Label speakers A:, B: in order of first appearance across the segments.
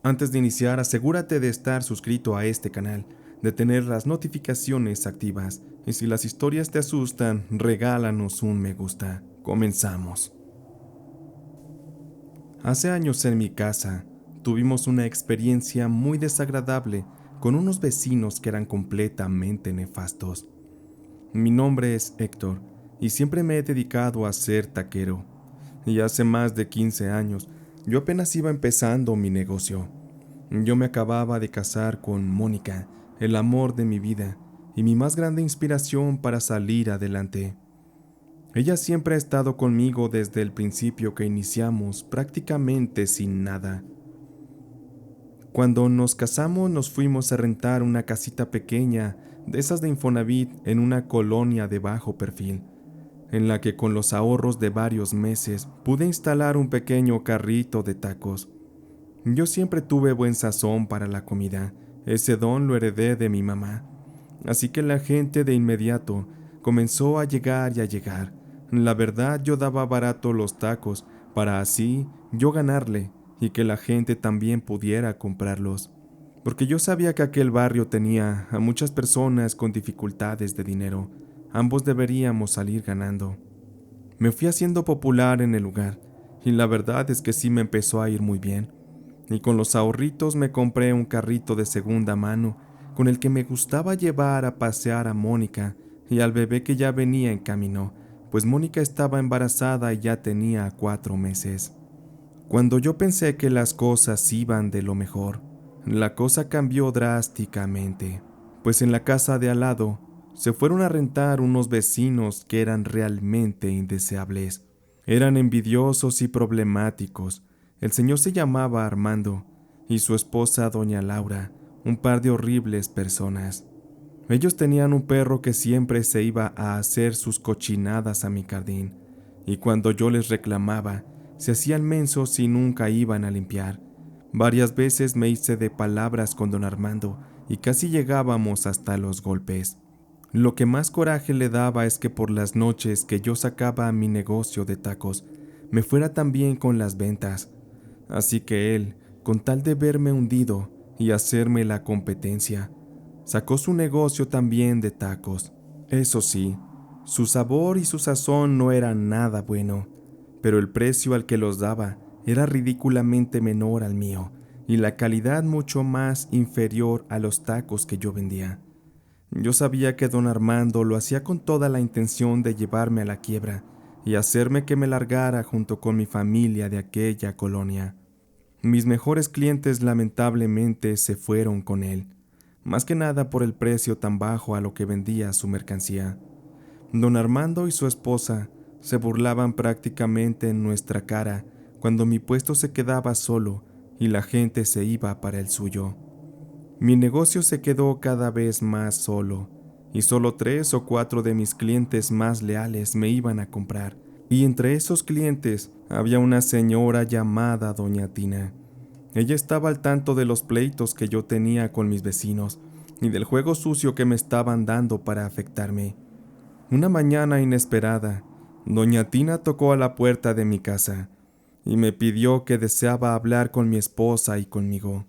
A: Antes de iniciar, asegúrate de estar suscrito a este canal, de tener las notificaciones activas, y si las historias te asustan, regálanos un me gusta. Comenzamos. Hace años en mi casa, tuvimos una experiencia muy desagradable con unos vecinos que eran completamente nefastos. Mi nombre es Héctor, y siempre me he dedicado a ser taquero. Y hace más de 15 años, yo apenas iba empezando mi negocio. Yo me acababa de casar con Mónica, el amor de mi vida y mi más grande inspiración para salir adelante. Ella siempre ha estado conmigo desde el principio que iniciamos, prácticamente sin nada. Cuando nos casamos nos fuimos a rentar una casita pequeña, de esas de Infonavit, en una colonia de bajo perfil, en la que con los ahorros de varios meses pude instalar un pequeño carrito de tacos. Yo siempre tuve buen sazón para la comida, ese don lo heredé de mi mamá. Así que la gente de inmediato comenzó a llegar y a llegar. La verdad, yo daba barato los tacos para así yo ganarle y que la gente también pudiera comprarlos. Porque yo sabía que aquel barrio tenía a muchas personas con dificultades de dinero. Ambos deberíamos salir ganando. Me fui haciendo popular en el lugar y la verdad es que sí me empezó a ir muy bien. Y con los ahorritos me compré un carrito de segunda mano con el que me gustaba llevar a pasear a Mónica y al bebé que ya venía en camino, pues Mónica estaba embarazada y ya tenía 4 meses. Cuando yo pensé que las cosas iban de lo mejor, la cosa cambió drásticamente, pues en la casa de al lado se fueron a rentar unos vecinos que eran realmente indeseables. Eran envidiosos y problemáticos. El señor se llamaba Armando y su esposa doña Laura, un par de horribles personas. Ellos tenían un perro que siempre se iba a hacer sus cochinadas a mi jardín, y cuando yo les reclamaba, se hacían mensos y nunca iban a limpiar. Varias veces me hice de palabras con don Armando y casi llegábamos hasta los golpes. Lo que más coraje le daba es que por las noches que yo sacaba mi negocio de tacos, me fuera tan bien con las ventas. Así que él, con tal de verme hundido y hacerme la competencia, sacó su negocio también de tacos. Eso sí, su sabor y su sazón no eran nada bueno, pero el precio al que los daba era ridículamente menor al mío y la calidad mucho más inferior a los tacos que yo vendía. Yo sabía que don Armando lo hacía con toda la intención de llevarme a la quiebra y hacerme que me largara junto con mi familia de aquella colonia. Mis mejores clientes lamentablemente se fueron con él, más que nada por el precio tan bajo a lo que vendía su mercancía. Don Armando y su esposa se burlaban prácticamente en nuestra cara cuando mi puesto se quedaba solo y la gente se iba para el suyo. Mi negocio se quedó cada vez más solo, y solo 3 o 4 de mis clientes más leales me iban a comprar, y entre esos clientes había una señora llamada Doña Tina. Ella estaba al tanto de los pleitos que yo tenía con mis vecinos, y del juego sucio que me estaban dando para afectarme. Una mañana inesperada, Doña Tina tocó a la puerta de mi casa, y me pidió que deseaba hablar con mi esposa y conmigo.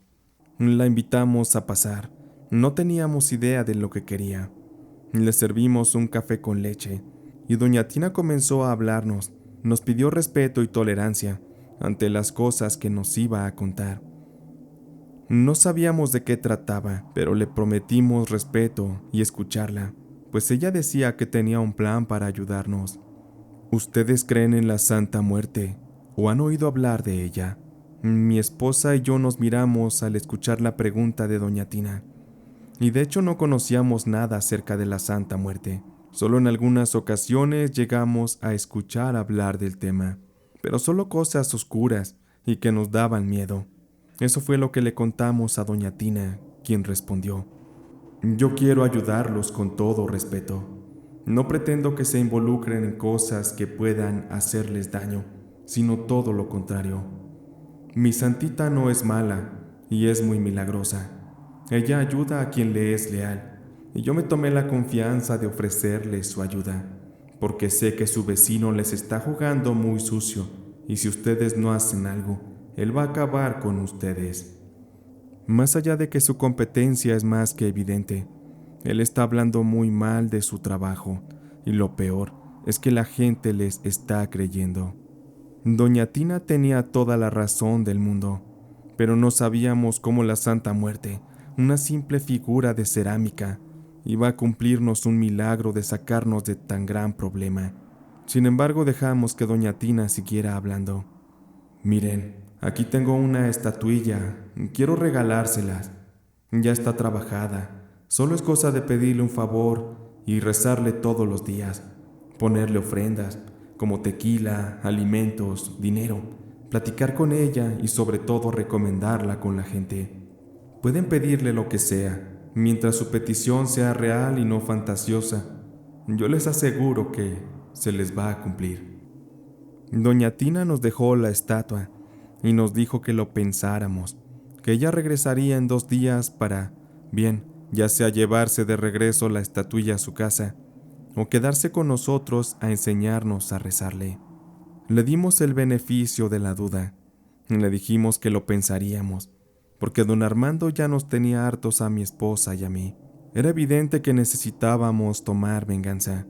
A: La invitamos a pasar. No teníamos idea de lo que quería. Le servimos un café con leche y doña Tina comenzó a hablarnos. Nos pidió respeto y tolerancia ante las cosas que nos iba a contar. No sabíamos de qué trataba, pero le prometimos respeto y escucharla, pues ella decía que tenía un plan para ayudarnos. ¿Ustedes creen en la Santa Muerte o han oído hablar de ella? Mi esposa y yo nos miramos al escuchar la pregunta de doña Tina, y de hecho no conocíamos nada acerca de la Santa Muerte. Solo en algunas ocasiones llegamos a escuchar hablar del tema, pero solo cosas oscuras y que nos daban miedo. Eso fue lo que le contamos a doña Tina, quien respondió: yo quiero ayudarlos con todo respeto. No pretendo que se involucren en cosas que puedan hacerles daño, sino todo lo contrario. Mi santita no es mala y es muy milagrosa. Ella ayuda a quien le es leal, y yo me tomé la confianza de ofrecerles su ayuda, porque sé que su vecino les está jugando muy sucio, y si ustedes no hacen algo, él va a acabar con ustedes. Más allá de que su competencia es más que evidente, él está hablando muy mal de su trabajo, y lo peor es que la gente les está creyendo. Doña Tina tenía toda la razón del mundo, pero no sabíamos cómo la Santa Muerte, una simple figura de cerámica, iba a cumplirnos un milagro de sacarnos de tan gran problema. Sin embargo, dejamos que Doña Tina siguiera hablando. Miren, aquí tengo una estatuilla, quiero regalárselas. Ya está trabajada, solo es cosa de pedirle un favor y rezarle todos los días, ponerle ofrendas, como tequila, alimentos, dinero, platicar con ella y sobre todo recomendarla con la gente. Pueden pedirle lo que sea, mientras su petición sea real y no fantasiosa. Yo les aseguro que se les va a cumplir. Doña Tina nos dejó la estatua y nos dijo que lo pensáramos, que ella regresaría en 2 días para, bien, ya sea llevarse de regreso la estatuilla a su casa o quedarse con nosotros a enseñarnos a rezarle. Le dimos el beneficio de la duda y le dijimos que lo pensaríamos, porque don Armando ya nos tenía hartos a mi esposa y a mí. Era evidente que necesitábamos tomar venganza,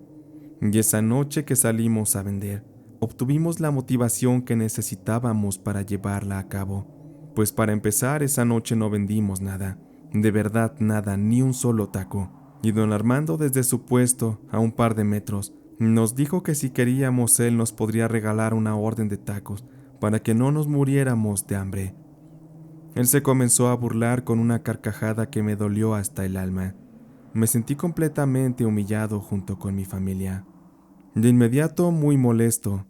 A: y esa noche que salimos a vender, obtuvimos la motivación que necesitábamos para llevarla a cabo, pues para empezar esa noche no vendimos nada, de verdad nada, ni un solo taco, y don Armando desde su puesto, a un par de metros, nos dijo que si queríamos él nos podría regalar una orden de tacos para que no nos muriéramos de hambre. Él se comenzó a burlar con una carcajada que me dolió hasta el alma. Me sentí completamente humillado junto con mi familia. De inmediato, muy molesto,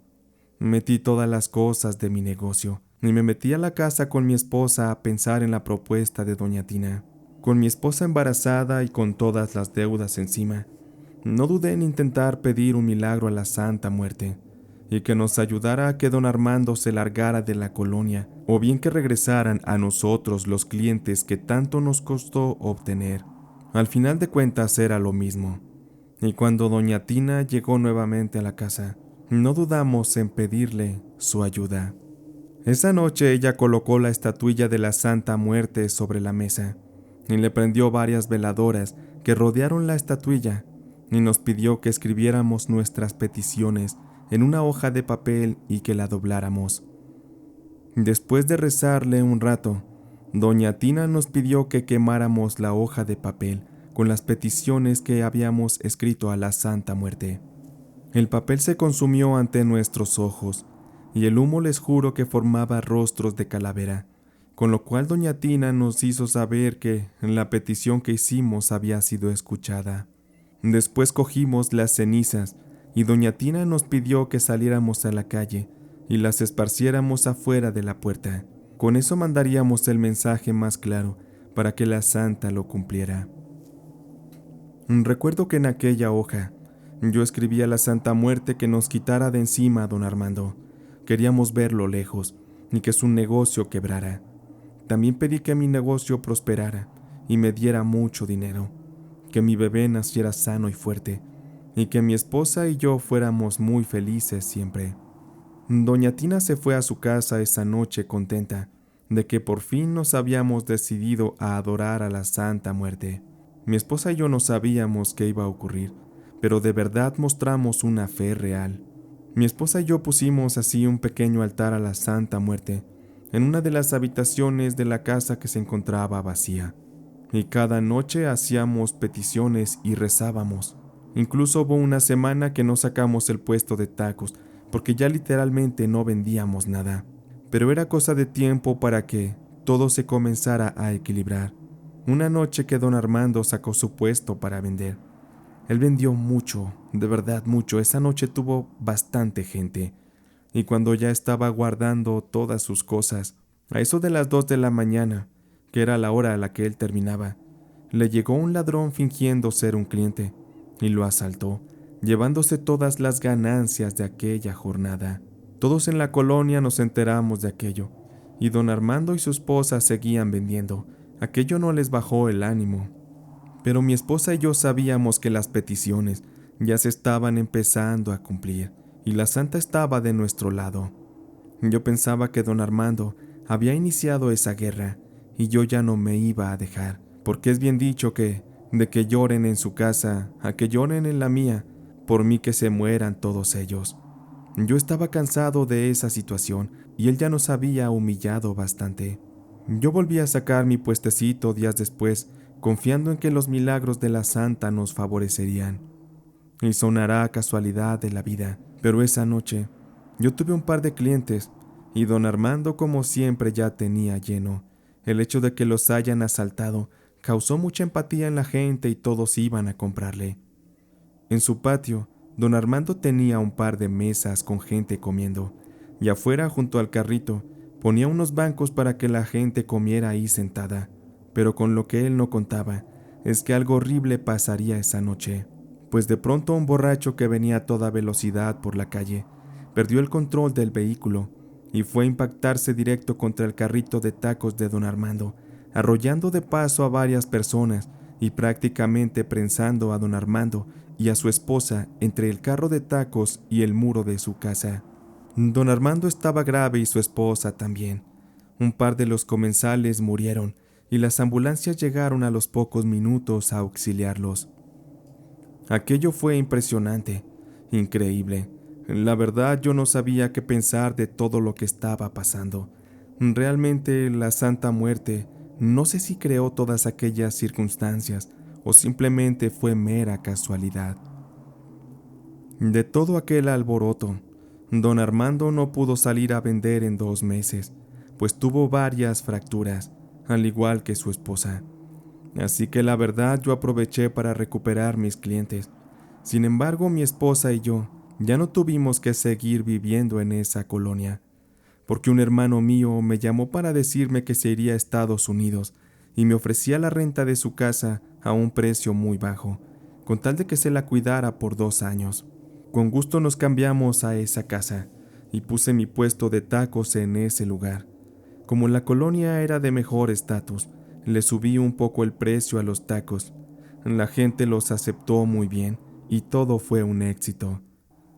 A: metí todas las cosas de mi negocio y me metí a la casa con mi esposa a pensar en la propuesta de doña Tina. Con mi esposa embarazada y con todas las deudas encima, no dudé en intentar pedir un milagro a la Santa Muerte y que nos ayudara a que don Armando se largara de la colonia o bien que regresaran a nosotros los clientes que tanto nos costó obtener. Al final de cuentas era lo mismo. Y cuando doña Tina llegó nuevamente a la casa, no dudamos en pedirle su ayuda. Esa noche ella colocó la estatuilla de la Santa Muerte sobre la mesa y le prendió varias veladoras que rodearon la estatuilla y nos pidió que escribiéramos nuestras peticiones en una hoja de papel y que la dobláramos. Después de rezarle un rato, doña Tina nos pidió que quemáramos la hoja de papel con las peticiones que habíamos escrito a la Santa Muerte. El papel se consumió ante nuestros ojos, y el humo les juro que formaba rostros de calavera, con lo cual doña Tina nos hizo saber que la petición que hicimos había sido escuchada. Después cogimos las cenizas, y doña Tina nos pidió que saliéramos a la calle y las esparciéramos afuera de la puerta. Con eso mandaríamos el mensaje más claro para que la santa lo cumpliera. Recuerdo que en aquella hoja yo escribí a la Santa Muerte que nos quitara de encima a don Armando. Queríamos verlo lejos y que su negocio quebrara. También pedí que mi negocio prosperara y me diera mucho dinero, que mi bebé naciera sano y fuerte y que mi esposa y yo fuéramos muy felices siempre. Doña Tina se fue a su casa esa noche contenta de que por fin nos habíamos decidido a adorar a la Santa Muerte. Mi esposa y yo no sabíamos qué iba a ocurrir, pero de verdad mostramos una fe real. Mi esposa y yo pusimos así un pequeño altar a la Santa Muerte en una de las habitaciones de la casa que se encontraba vacía, y cada noche hacíamos peticiones y rezábamos. Incluso hubo una semana que no sacamos el puesto de tacos porque ya literalmente no vendíamos nada, pero era cosa de tiempo para que todo se comenzara a equilibrar. Una noche que don Armando sacó su puesto para vender. Él vendió mucho, de verdad mucho. Esa noche tuvo bastante gente. Y cuando ya estaba guardando todas sus cosas, a eso de las 2 de la mañana, que era la hora a la que él terminaba, le llegó un ladrón fingiendo ser un cliente y lo asaltó, llevándose todas las ganancias de aquella jornada. Todos en la colonia nos enteramos de aquello, y don Armando y su esposa seguían vendiendo. Aquello no les bajó el ánimo. Pero mi esposa y yo sabíamos que las peticiones ya se estaban empezando a cumplir, y la santa estaba de nuestro lado. Yo pensaba que don Armando había iniciado esa guerra, y yo ya no me iba a dejar, porque es bien dicho que, de que lloren en su casa, a que lloren en la mía, por mí que se mueran todos ellos. Yo estaba cansado de esa situación y él ya nos había humillado bastante. Yo volví a sacar mi puestecito días después, confiando en que los milagros de la santa nos favorecerían. Y sonará casualidad de la vida, pero esa noche yo tuve un par de clientes y don Armando, como siempre, ya tenía lleno. El hecho de que los hayan asaltado causó mucha empatía en la gente y todos iban a comprarle. En su patio, don Armando tenía un par de mesas con gente comiendo, y afuera, junto al carrito, ponía unos bancos para que la gente comiera ahí sentada. Pero con lo que él no contaba es que algo horrible pasaría esa noche, pues de pronto un borracho que venía a toda velocidad por la calle perdió el control del vehículo y fue a impactarse directo contra el carrito de tacos de don Armando, arrollando de paso a varias personas y prácticamente prensando a don Armando y a su esposa entre el carro de tacos y el muro de su casa. Don Armando estaba grave y su esposa también. Un par de los comensales murieron y las ambulancias llegaron a los pocos minutos a auxiliarlos. Aquello fue impresionante, increíble. La verdad, yo no sabía qué pensar de todo lo que estaba pasando. Realmente la Santa Muerte, no sé si creó todas aquellas circunstancias o simplemente fue mera casualidad. De todo aquel alboroto, don Armando no pudo salir a vender en 2 meses, pues tuvo varias fracturas, al igual que su esposa. Así que la verdad yo aproveché para recuperar mis clientes. Sin embargo, mi esposa y yo ya no tuvimos que seguir viviendo en esa colonia, porque un hermano mío me llamó para decirme que se iría a Estados Unidos y me ofrecía la renta de su casa a un precio muy bajo, con tal de que se la cuidara por 2 años. Con gusto nos cambiamos a esa casa y puse mi puesto de tacos en ese lugar. Como la colonia era de mejor estatus, le subí un poco el precio a los tacos. La gente los aceptó muy bien y todo fue un éxito.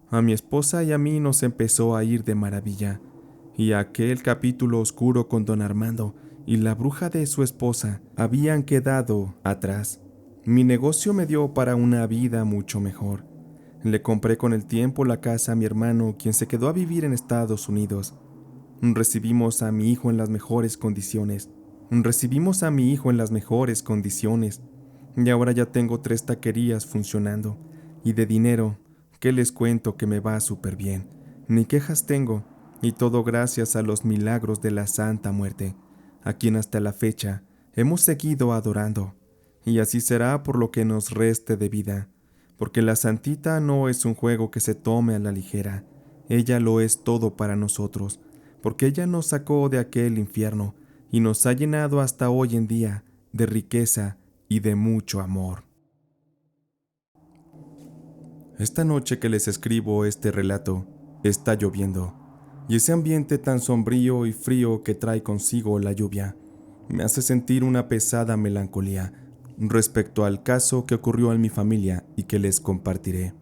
A: A mi esposa y a mí nos empezó a ir de maravilla, y aquel capítulo oscuro con don Armando y la bruja de su esposa habían quedado atrás. Mi negocio me dio para una vida mucho mejor. Le compré con el tiempo la casa a mi hermano, quien se quedó a vivir en Estados Unidos. Recibimos a mi hijo en las mejores condiciones. Y ahora ya tengo 3 taquerías funcionando. Y de dinero, ¿qué les cuento que me va súper bien? Ni quejas tengo, y todo gracias a los milagros de la Santa Muerte, a quien hasta la fecha hemos seguido adorando. Y así será por lo que nos reste de vida, porque la Santita no es un juego que se tome a la ligera. Ella lo es todo para nosotros, porque ella nos sacó de aquel infierno y nos ha llenado hasta hoy en día de riqueza y de mucho amor. Esta noche que les escribo este relato, está lloviendo, y ese ambiente tan sombrío y frío que trae consigo la lluvia me hace sentir una pesada melancolía respecto al caso que ocurrió en mi familia y que les compartiré.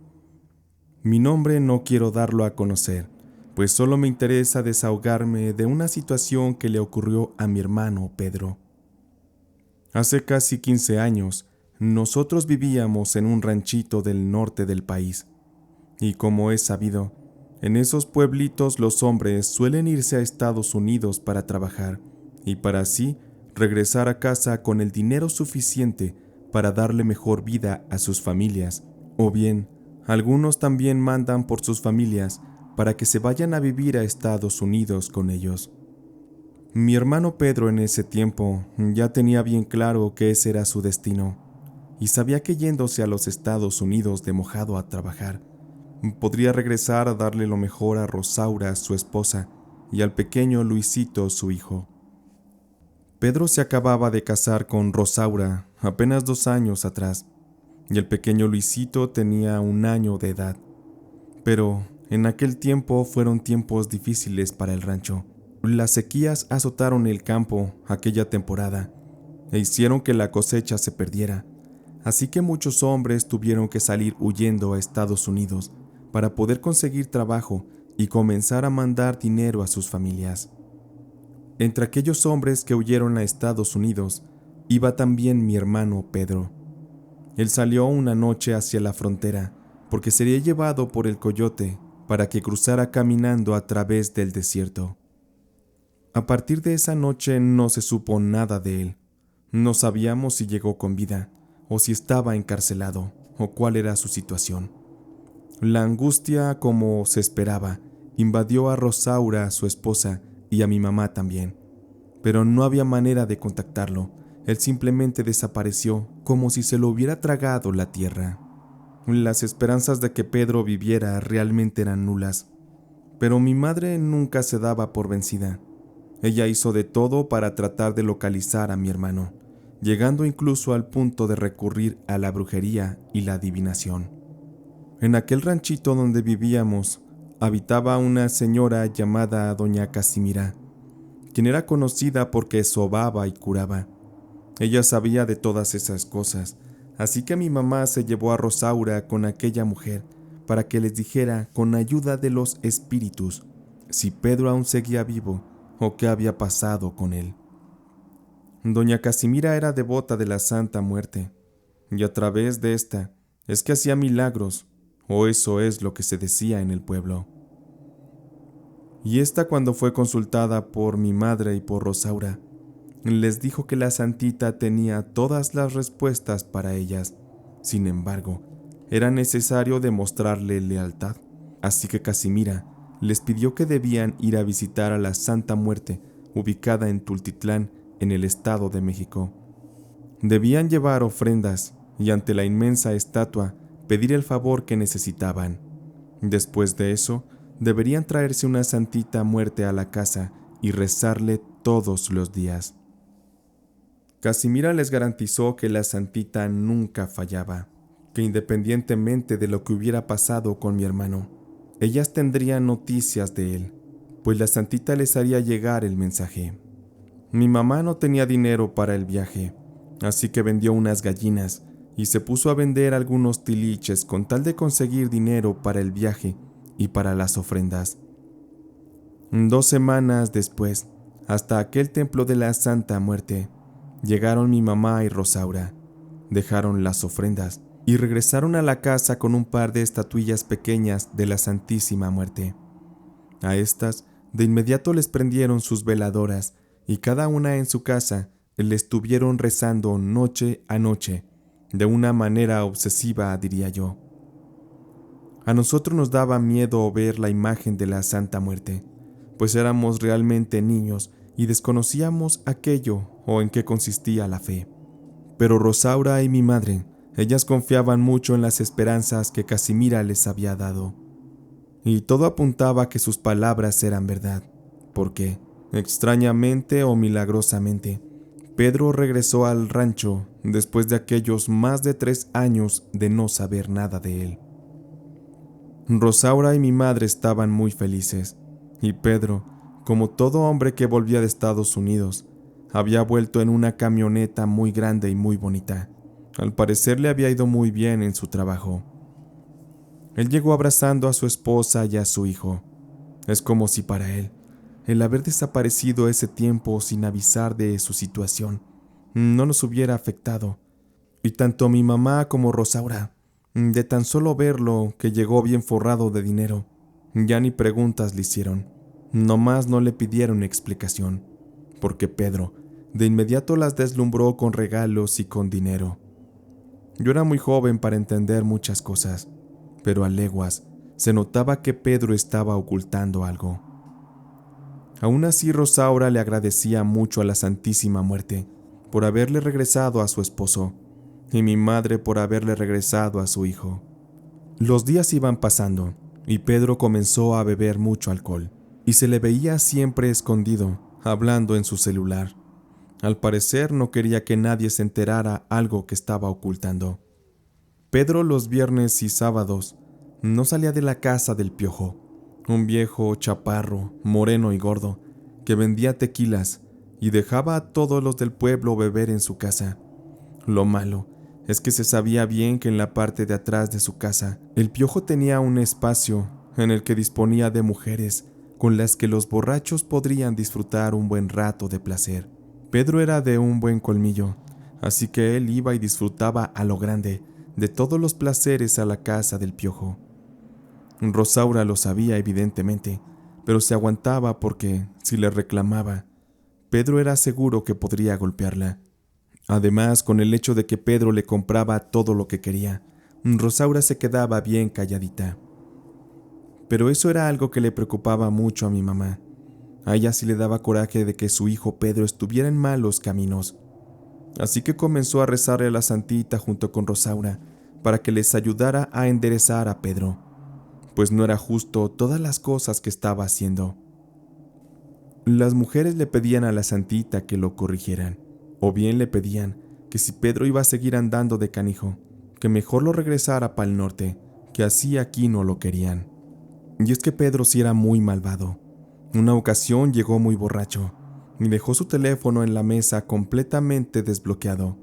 A: Mi nombre no quiero darlo a conocer, pues solo me interesa desahogarme de una situación que le ocurrió a mi hermano Pedro. Hace casi 15 años, nosotros vivíamos en un ranchito del norte del país, y como es sabido, en esos pueblitos los hombres suelen irse a Estados Unidos para trabajar, y para así regresar a casa con el dinero suficiente para darle mejor vida a sus familias, o bien, algunos también mandan por sus familias para que se vayan a vivir a Estados Unidos con ellos. Mi hermano Pedro en ese tiempo ya tenía bien claro que ese era su destino, y sabía que yéndose a los Estados Unidos de mojado a trabajar, podría regresar a darle lo mejor a Rosaura, su esposa, y al pequeño Luisito, su hijo. Pedro se acababa de casar con Rosaura apenas 2 años atrás, y el pequeño Luisito tenía 1 año de edad. Pero en aquel tiempo fueron tiempos difíciles para el rancho. Las sequías azotaron el campo aquella temporada e hicieron que la cosecha se perdiera, así que muchos hombres tuvieron que salir huyendo a Estados Unidos para poder conseguir trabajo y comenzar a mandar dinero a sus familias. Entre aquellos hombres que huyeron a Estados Unidos, iba también mi hermano Pedro. Él salió una noche hacia la frontera, porque sería llevado por el coyote para que cruzara caminando a través del desierto. A partir de esa noche no se supo nada de él. No sabíamos si llegó con vida, o si estaba encarcelado, o cuál era su situación. La angustia, como se esperaba, invadió a Rosaura, su esposa, y a mi mamá también. Pero no había manera de contactarlo. Él simplemente desapareció como si se lo hubiera tragado la tierra. Las esperanzas de que Pedro viviera realmente eran nulas. Pero mi madre nunca se daba por vencida. Ella hizo de todo para tratar de localizar a mi hermano, llegando incluso al punto de recurrir a la brujería y la adivinación. En aquel ranchito donde vivíamos, habitaba una señora llamada Doña Casimira, quien era conocida porque sobaba y curaba. Ella sabía de todas esas cosas, así que mi mamá se llevó a Rosaura con aquella mujer para que les dijera, con ayuda de los espíritus, si Pedro aún seguía vivo o qué había pasado con él. Doña Casimira era devota de la Santa Muerte, y a través de esta es que hacía milagros, o eso es lo que se decía en el pueblo. Y esta, cuando fue consultada por mi madre y por Rosaura, les dijo que la santita tenía todas las respuestas para ellas. Sin embargo, era necesario demostrarle lealtad, así que Casimira les pidió que debían ir a visitar a la Santa Muerte, ubicada en Tultitlán, en el Estado de México. Debían llevar ofrendas y ante la inmensa estatua pedir el favor que necesitaban. Después de eso, deberían traerse una Santita Muerte a la casa y rezarle todos los días. Casimira les garantizó que la Santita nunca fallaba, que independientemente de lo que hubiera pasado con mi hermano, ellas tendrían noticias de él, pues la Santita les haría llegar el mensaje. Mi mamá no tenía dinero para el viaje, así que vendió unas gallinas y se puso a vender algunos tiliches con tal de conseguir dinero para el viaje y para las ofrendas. 2 semanas después, hasta aquel templo de la Santa Muerte, llegaron mi mamá y Rosaura, dejaron las ofrendas y regresaron a la casa con un par de estatuillas pequeñas de la Santísima Muerte. A estas, de inmediato les prendieron sus veladoras y cada una en su casa le estuvieron rezando noche a noche, de una manera obsesiva, diría yo. A nosotros nos daba miedo ver la imagen de la Santa Muerte, pues éramos realmente niños y desconocíamos aquello o en qué consistía la fe. Pero Rosaura y mi madre, ellas confiaban mucho en las esperanzas que Casimira les había dado. Y todo apuntaba a que sus palabras eran verdad, porque, extrañamente o milagrosamente, Pedro regresó al rancho después de aquellos más de 3 años de no saber nada de él. Rosaura y mi madre estaban muy felices, y Pedro, como todo hombre que volvía de Estados Unidos, había vuelto en una camioneta muy grande y muy bonita. Al parecer le había ido muy bien en su trabajo. Él llegó abrazando a su esposa y a su hijo. Es como si para él, el haber desaparecido ese tiempo sin avisar de su situación, no nos hubiera afectado. Y tanto mi mamá como Rosaura, de tan solo verlo que llegó bien forrado de dinero, ya ni preguntas le hicieron. Nomás no le pidieron explicación, porque Pedro de inmediato las deslumbró con regalos y con dinero. Yo era muy joven para entender muchas cosas, pero a leguas se notaba que Pedro estaba ocultando algo. Aún así, Rosaura le agradecía mucho a la Santísima Muerte por haberle regresado a su esposo, y mi madre por haberle regresado a su hijo. Los días iban pasando, y Pedro comenzó a beber mucho alcohol, y se le veía siempre escondido, hablando en su celular. Al parecer no quería que nadie se enterara algo que estaba ocultando. Pedro los viernes y sábados no salía de la casa del Piojo, un viejo chaparro, moreno y gordo, que vendía tequilas y dejaba a todos los del pueblo beber en su casa. Lo malo es que se sabía bien que en la parte de atrás de su casa, el Piojo tenía un espacio en el que disponía de mujeres con las que los borrachos podrían disfrutar un buen rato de placer. Pedro era de un buen colmillo, así que él iba y disfrutaba a lo grande de todos los placeres a la casa del Piojo. Rosaura lo sabía evidentemente, pero se aguantaba porque, si le reclamaba, Pedro era seguro que podría golpearla. Además, con el hecho de que Pedro le compraba todo lo que quería, Rosaura se quedaba bien calladita. Pero eso era algo que le preocupaba mucho a mi mamá. A ella sí le daba coraje de que su hijo Pedro estuviera en malos caminos. Así que comenzó a rezarle a la santita junto con Rosaura para que les ayudara a enderezar a Pedro, pues no era justo todas las cosas que estaba haciendo. Las mujeres le pedían a la santita que lo corrigieran, o bien le pedían que si Pedro iba a seguir andando de canijo, que mejor lo regresara para el norte, que así aquí no lo querían. Y es que Pedro sí era muy malvado. Una ocasión llegó muy borracho y dejó su teléfono en la mesa completamente desbloqueado.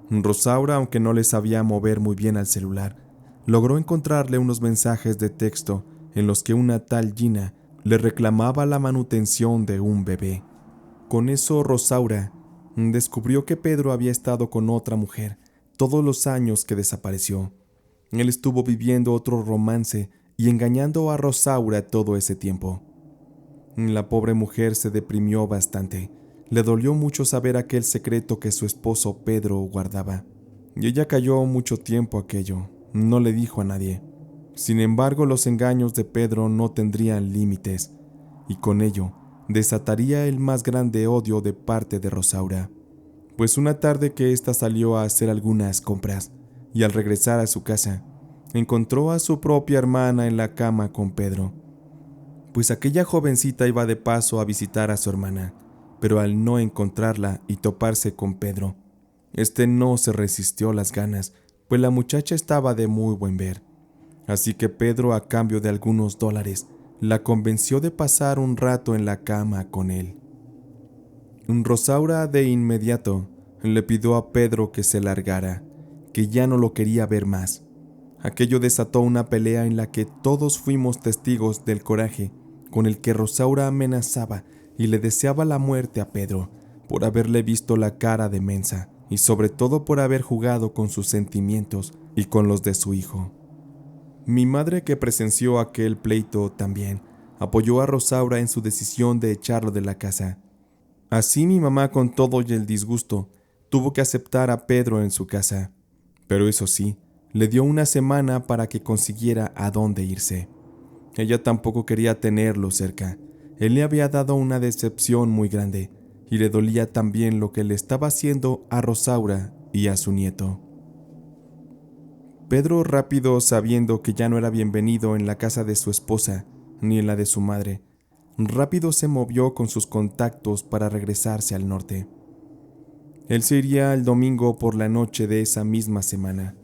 A: Rosaura, aunque no le sabía mover muy bien al celular, logró encontrarle unos mensajes de texto en los que una tal Gina le reclamaba la manutención de un bebé. Con eso Rosaura descubrió que Pedro había estado con otra mujer todos los años que desapareció. Él estuvo viviendo otro romance y engañando a Rosaura todo ese tiempo. La pobre mujer se deprimió bastante. Le dolió mucho saber aquel secreto que su esposo Pedro guardaba. Y ella calló mucho tiempo aquello. No le dijo a nadie. Sin embargo, los engaños de Pedro no tendrían límites, y con ello desataría el más grande odio de parte de Rosaura. Pues una tarde que ésta salió a hacer algunas compras, y al regresar a su casa, encontró a su propia hermana en la cama con Pedro. Pues aquella jovencita iba de paso a visitar a su hermana, pero al no encontrarla y toparse con Pedro, este no se resistió las ganas, pues la muchacha estaba de muy buen ver. Así que Pedro, a cambio de algunos dólares, la convenció de pasar un rato en la cama con él. Rosaura de inmediato le pidió a Pedro que se largara, que ya no lo quería ver más. Aquello desató una pelea en la que todos fuimos testigos del coraje con el que Rosaura amenazaba y le deseaba la muerte a Pedro por haberle visto la cara de mensa y sobre todo por haber jugado con sus sentimientos y con los de su hijo. Mi madre, que presenció aquel pleito también, apoyó a Rosaura en su decisión de echarlo de la casa. Así mi mamá, con todo y el disgusto, tuvo que aceptar a Pedro en su casa, pero eso sí, le dio una semana para que consiguiera a dónde irse. Ella tampoco quería tenerlo cerca. Él le había dado una decepción muy grande y le dolía también lo que le estaba haciendo a Rosaura y a su nieto. Pedro, rápido, sabiendo que ya no era bienvenido en la casa de su esposa ni en la de su madre, rápido se movió con sus contactos para regresarse al norte. Él se iría el domingo por la noche de esa misma semana.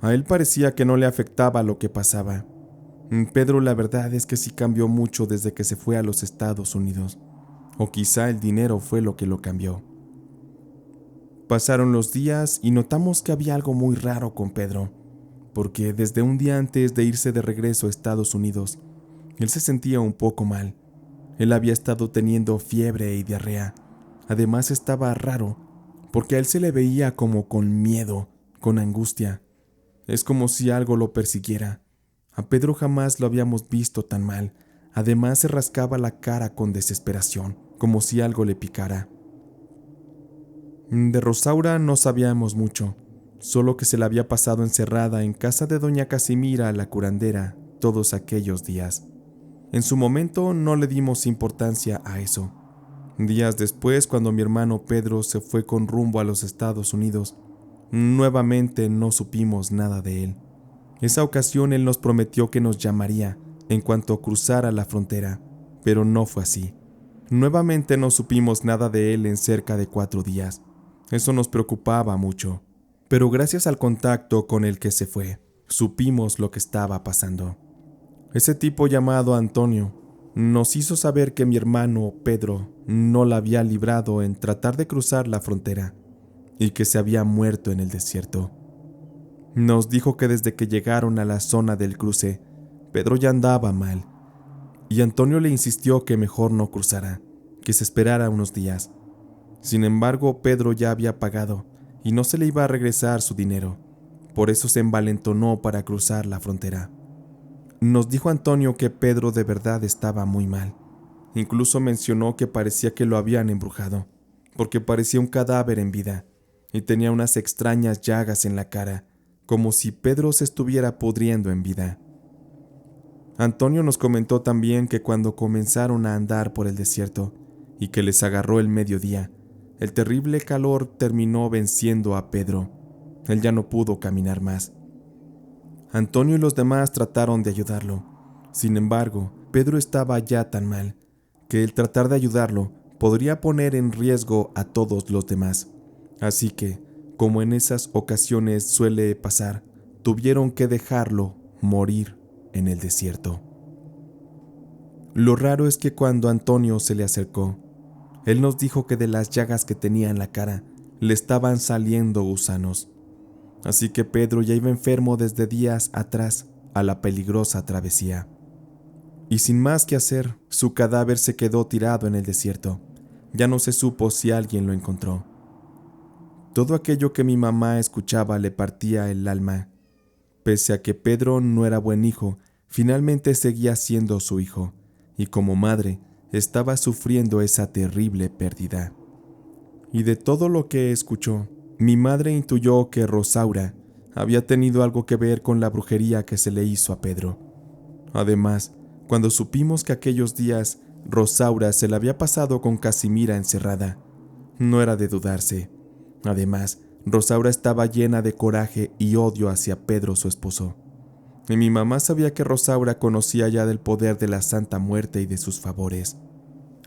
A: A él parecía que no le afectaba lo que pasaba. Pedro, la verdad es que sí cambió mucho desde que se fue a los Estados Unidos, o quizá el dinero fue lo que lo cambió. Pasaron los días y notamos que había algo muy raro con Pedro, porque desde un día antes de irse de regreso a Estados Unidos, él se sentía un poco mal. Él había estado teniendo fiebre y diarrea. Además estaba raro, porque a él se le veía como con miedo, con angustia. Es como si algo lo persiguiera. A Pedro jamás lo habíamos visto tan mal. Además se rascaba la cara con desesperación, como si algo le picara. De Rosaura no sabíamos mucho, solo que se la había pasado encerrada en casa de doña Casimira, la curandera, todos aquellos días. En su momento no le dimos importancia a eso. Días después, cuando mi hermano Pedro se fue con rumbo a los Estados Unidos, nuevamente no supimos nada de él. Esa ocasión él nos prometió que nos llamaría en cuanto cruzara la frontera, pero no fue así. Nuevamente no supimos nada de él en cerca de 4 días. Eso nos preocupaba mucho, pero gracias al contacto con el que se fue, supimos lo que estaba pasando. Ese tipo llamado Antonio nos hizo saber que mi hermano Pedro no la había librado en tratar de cruzar la frontera y que se había muerto en el desierto. Nos dijo que desde que llegaron a la zona del cruce, Pedro ya andaba mal y Antonio le insistió que mejor no cruzara, que se esperara unos días. Sin embargo, Pedro ya había pagado y no se le iba a regresar su dinero. Por eso se envalentonó para cruzar la frontera. Nos dijo Antonio que Pedro de verdad estaba muy mal. Incluso mencionó que parecía que lo habían embrujado, porque parecía un cadáver en vida y tenía unas extrañas llagas en la cara, como si Pedro se estuviera pudriendo en vida. Antonio nos comentó también que cuando comenzaron a andar por el desierto y que les agarró el mediodía, el terrible calor terminó venciendo a Pedro. Él ya no pudo caminar más. Antonio y los demás trataron de ayudarlo. Sin embargo, Pedro estaba ya tan mal que el tratar de ayudarlo podría poner en riesgo a todos los demás. Así que, como en esas ocasiones suele pasar, tuvieron que dejarlo morir en el desierto. Lo raro es que cuando Antonio se le acercó, él nos dijo que de las llagas que tenía en la cara le estaban saliendo gusanos. Así que Pedro ya iba enfermo desde días atrás a la peligrosa travesía. Y sin más que hacer, su cadáver se quedó tirado en el desierto. Ya no se supo si alguien lo encontró. Todo aquello que mi mamá escuchaba le partía el alma. Pese a que Pedro no era buen hijo, finalmente seguía siendo su hijo, y como madre estaba sufriendo esa terrible pérdida. Y de todo lo que escuchó, mi madre intuyó que Rosaura había tenido algo que ver con la brujería que se le hizo a Pedro. Además, cuando supimos que aquellos días Rosaura se la había pasado con Casimira encerrada, no era de dudarse. Además, Rosaura estaba llena de coraje y odio hacia Pedro su esposo. Y mi mamá sabía que Rosaura conocía ya del poder de la Santa Muerte y de sus favores.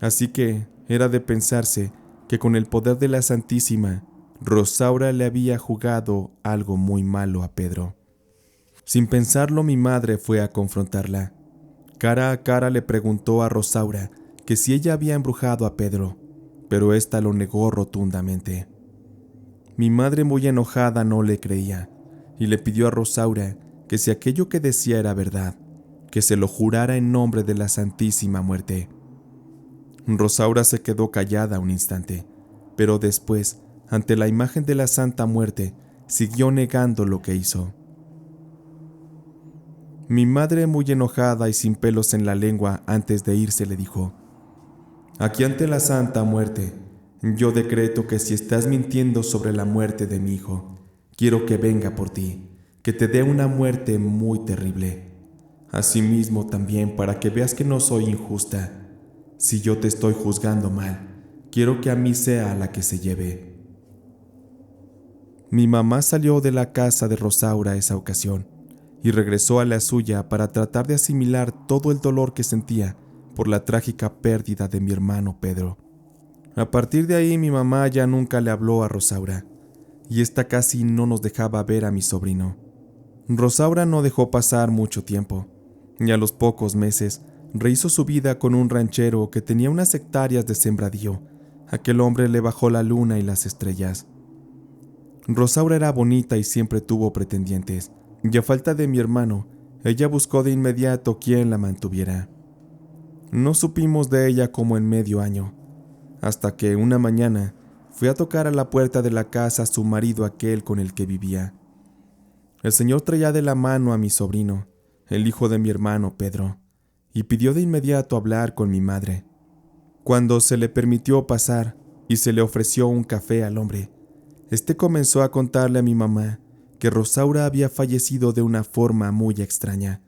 A: Así que era de pensarse que con el poder de la Santísima, Rosaura le había jugado algo muy malo a Pedro. Sin pensarlo, mi madre fue a confrontarla. Cara a cara le preguntó a Rosaura que si ella había embrujado a Pedro, pero ésta lo negó rotundamente. Mi madre, muy enojada, no le creía y le pidió a Rosaura que si aquello que decía era verdad, que se lo jurara en nombre de la Santísima Muerte. Rosaura se quedó callada un instante, pero después, ante la imagen de la Santa Muerte, siguió negando lo que hizo. Mi madre, muy enojada y sin pelos en la lengua antes de irse, le dijo: «Aquí ante la Santa Muerte, yo decreto que si estás mintiendo sobre la muerte de mi hijo, quiero que venga por ti, que te dé una muerte muy terrible. Asimismo también, para que veas que no soy injusta, si yo te estoy juzgando mal, quiero que a mí sea la que se lleve». Mi mamá salió de la casa de Rosaura esa ocasión y regresó a la suya para tratar de asimilar todo el dolor que sentía por la trágica pérdida de mi hermano Pedro. A partir de ahí mi mamá ya nunca le habló a Rosaura, y ésta casi no nos dejaba ver a mi sobrino. Rosaura no dejó pasar mucho tiempo, y a los pocos meses rehizo su vida con un ranchero que tenía unas hectáreas de sembradío. Aquel hombre le bajó la luna y las estrellas. Rosaura era bonita y siempre tuvo pretendientes, y a falta de mi hermano, ella buscó de inmediato quien la mantuviera. No supimos de ella como en medio año, hasta que una mañana fue a tocar a la puerta de la casa su marido, aquel con el que vivía. El señor traía de la mano a mi sobrino, el hijo de mi hermano Pedro, y pidió de inmediato hablar con mi madre. Cuando se le permitió pasar y se le ofreció un café al hombre, este comenzó a contarle a mi mamá que Rosaura había fallecido de una forma muy extraña,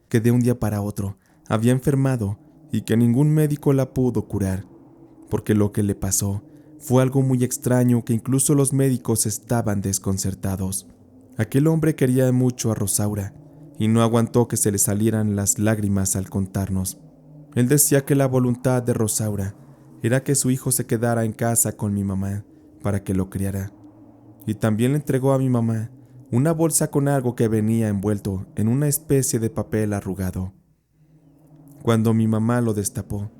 A: que de un día para otro había enfermado y que ningún médico la pudo curar, porque lo que le pasó fue algo muy extraño que incluso los médicos estaban desconcertados. Aquel hombre quería mucho a Rosaura y no aguantó que se le salieran las lágrimas al contarnos. Él decía que la voluntad de Rosaura era que su hijo se quedara en casa con mi mamá para que lo criara. Y también le entregó a mi mamá una bolsa con algo que venía envuelto en una especie de papel arrugado. Cuando mi mamá lo destapó,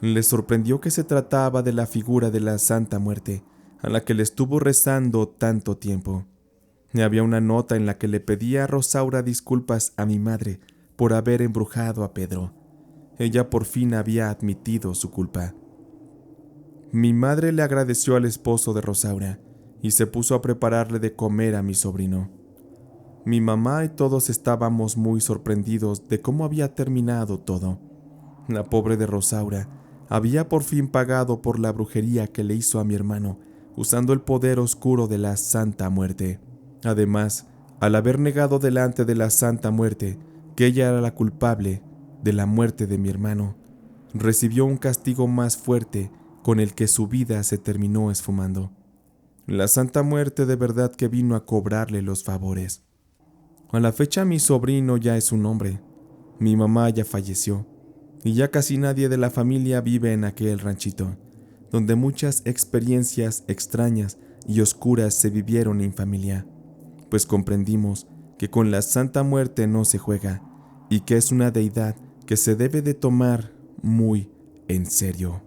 A: le sorprendió que se trataba de la figura de la Santa Muerte a la que le estuvo rezando tanto tiempo. Y había una nota en la que le pedía a Rosaura disculpas a mi madre por haber embrujado a Pedro, ella por fin había admitido su culpa. Mi madre le agradeció al esposo de Rosaura y se puso a prepararle de comer a mi sobrino. Mi mamá y todos estábamos muy sorprendidos de cómo había terminado todo. La pobre de Rosaura había por fin pagado por la brujería que le hizo a mi hermano, usando el poder oscuro de la Santa Muerte. Además, al haber negado delante de la Santa Muerte que ella era la culpable de la muerte de mi hermano, recibió un castigo más fuerte con el que su vida se terminó esfumando. La Santa Muerte de verdad que vino a cobrarle los favores. A la fecha mi sobrino ya es un hombre, mi mamá ya falleció, y ya casi nadie de la familia vive en aquel ranchito, donde muchas experiencias extrañas y oscuras se vivieron en familia, pues comprendimos que con la Santa Muerte no se juega, y que es una deidad que se debe de tomar muy en serio.